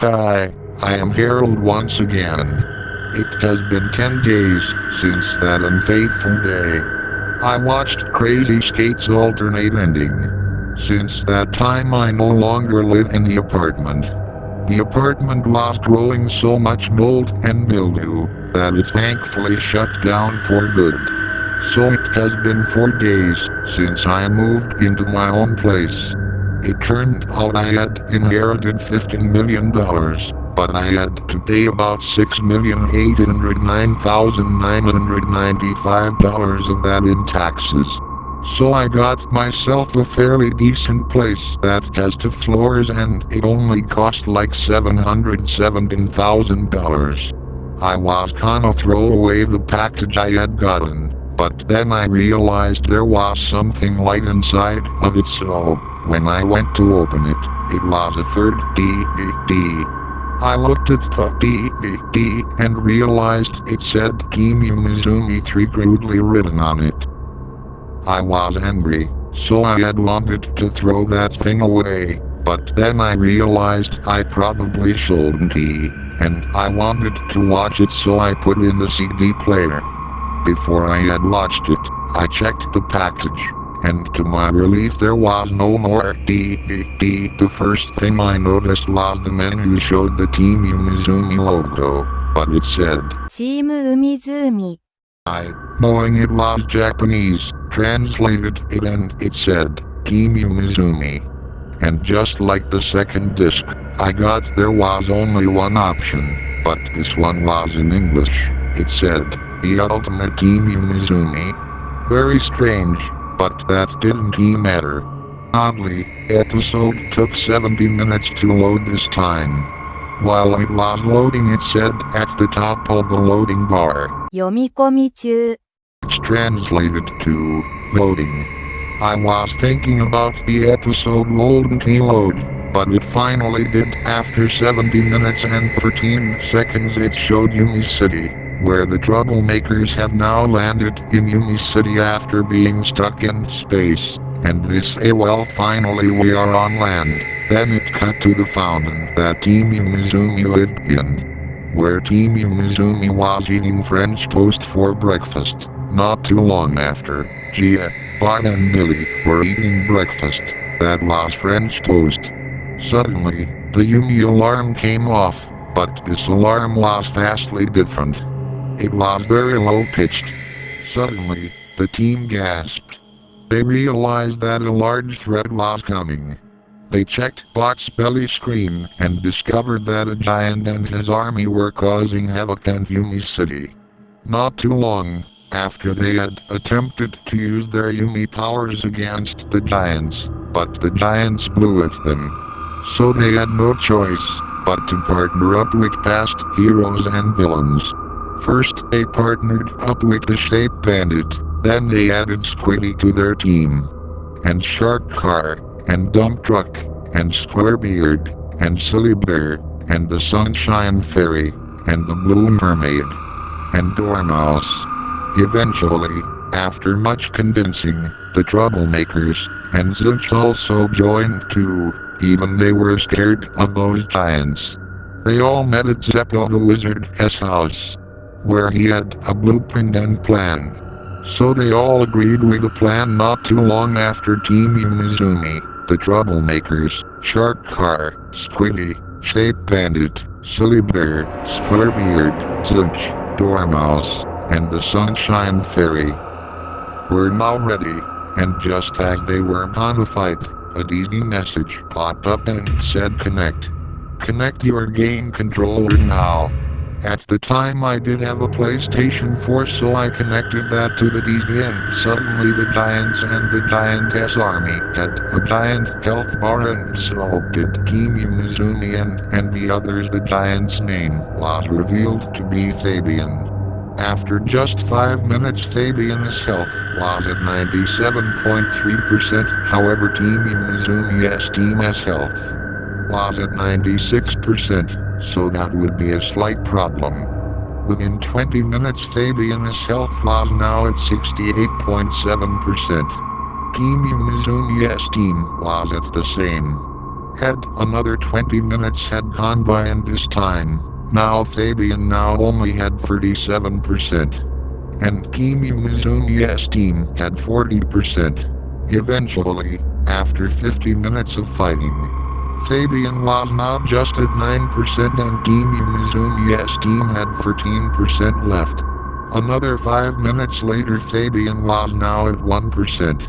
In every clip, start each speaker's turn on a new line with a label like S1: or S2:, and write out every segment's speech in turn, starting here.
S1: Hi, I am Harold once again. It has been 10 days since that unfaithful day. I watched Crazy Skate's alternate ending. Since that time I no longer live in the apartment. The apartment was growing so much mold and mildew that it thankfully shut down for good. So it has been 4 days since I moved into my own place. It turned out I had inherited $15 million, but I had to pay about $6,809,995 of that in taxes. So I got myself a fairly decent place that has 2 floors and it only cost like $717,000. I was gonna throw away the package I had gotten, but then I realized there was something light inside of it, so when I went to open it, it was a third DVD. I looked at the DVD and realized it said Umizoomi 3 crudely written on it. I was angry, so I had wanted to throw that thing away, but then I realized I probably shouldn't, and I wanted to watch it, so I put in the CD player. Before I had watched it, I checked the package, and to my relief there was no more DVD. The first thing I noticed was the menu showed the Team Umizoomi logo, but it said
S2: Team Umizoomi.
S1: I, knowing it was Japanese, translated it and it said Team Umizoomi. And just like the second disc I got, there was only one option, but this one was in English. It said The Ultimate Team Umizoomi. Very strange, but that didn't matter. Oddly, episode took 70 minutes to load this time. While it was loading, it said at the top of the loading bar,
S2: 読み込み中
S1: which translated to loading. I was thinking about the episode wouldn't load, but it finally did. After 70 minutes and 13 seconds it showed Umi City, where the troublemakers have now landed in Umi City after being stuck in space. And this well, finally we are on land. Then it cut to the fountain that Team Umizoomi lived in, where Team Umizoomi was eating French toast for breakfast. Not too long after, Gia, Bart and Millie were eating breakfast that was French toast. Suddenly, the Umi alarm came off, but this alarm was vastly different. It was very low-pitched. Suddenly, the team gasped. They realized that a large threat was coming. They checked Bart's belly screen and discovered that a giant and his army were causing havoc in Umi City. Not too long after they had attempted to use their Umi powers against the giants, but the giants blew at them. So they had no choice but to partner up with past heroes and villains. First they partnered up with the Shape Bandit, then they added Squiddy to their team. And Shark Car, and Dump Truck, and Squarebeard, and Silly Bear, and the Sunshine Fairy, and the Blue Mermaid, and Dormouse. Eventually, after much convincing, the troublemakers and Zilch also joined too, even they were scared of those giants. They all met at Zeppo the Wizard's house, where he had a blueprint and plan. So they all agreed with the plan. Not too long after Team Umizoomi, the troublemakers, Shark Car, Squiddy, Shape Bandit, Silly Bear, Squarebeard, Zilch, Dormouse, and the Sunshine Fairy were now ready, and just as they were gonna fight, a DD message popped up and said connect. Connect your game controller now. At the time I did have a PlayStation 4, so I connected that to the TV, and suddenly the giants and the giantess army had a giant health bar, and so did Team Umizoomi and the others. The giant's name was revealed to be Fabian. After just 5 minutes, Fabian's health was at 97.3%, however Team Umizoomi's team's health was at 96%, so that would be a slight problem. Within 20 minutes, Fabian's health was now at 68.7%. Team Umizoomi's team was at the same. Had another 20 minutes had gone by and this time, now Fabian now only had 37%. And Team Umizoomi's team had 40%. Eventually, after 50 minutes of fighting, Fabian was now just at 9% and Team Umizoomi's team had 13% left. Another 5 minutes later Fabian was now at 1%.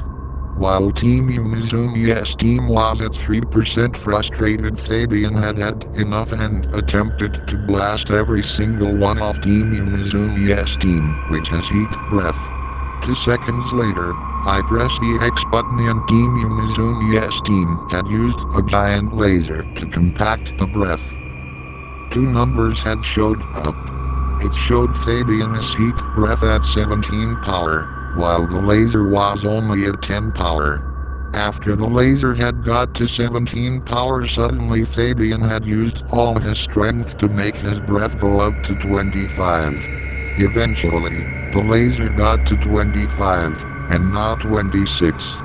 S1: While Team Umizoomi's team was at 3%. Frustrated, Fabian had had enough and attempted to blast every single one of Team Umizoomi's team, which has heat breath. 2 seconds later, I pressed the X button and Team Umizoomi's team had used a giant laser to compact the breath. 2 numbers had showed up. It showed Fabian's heat breath at 17 power, while the laser was only at 10 power. After the laser had got to 17 power, suddenly Fabian had used all his strength to make his breath go up to 25. Eventually, the laser got to 25, and now 26.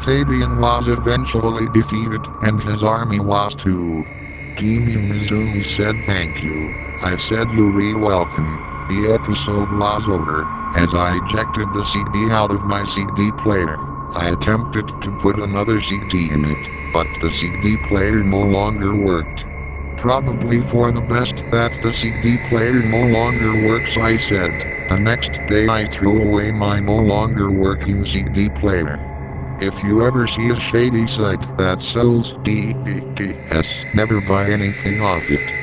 S1: Fabian was eventually defeated, and his army was too. Team Umizoomi said thank you. I said you're welcome. The episode was over. As I ejected the CD out of my CD player, I attempted to put another CD in it, but the CD player no longer worked. Probably for the best that the CD player no longer works, I said. The next day I threw away my no longer working CD player. If you ever see a shady site that sells DVDs, never buy anything off it.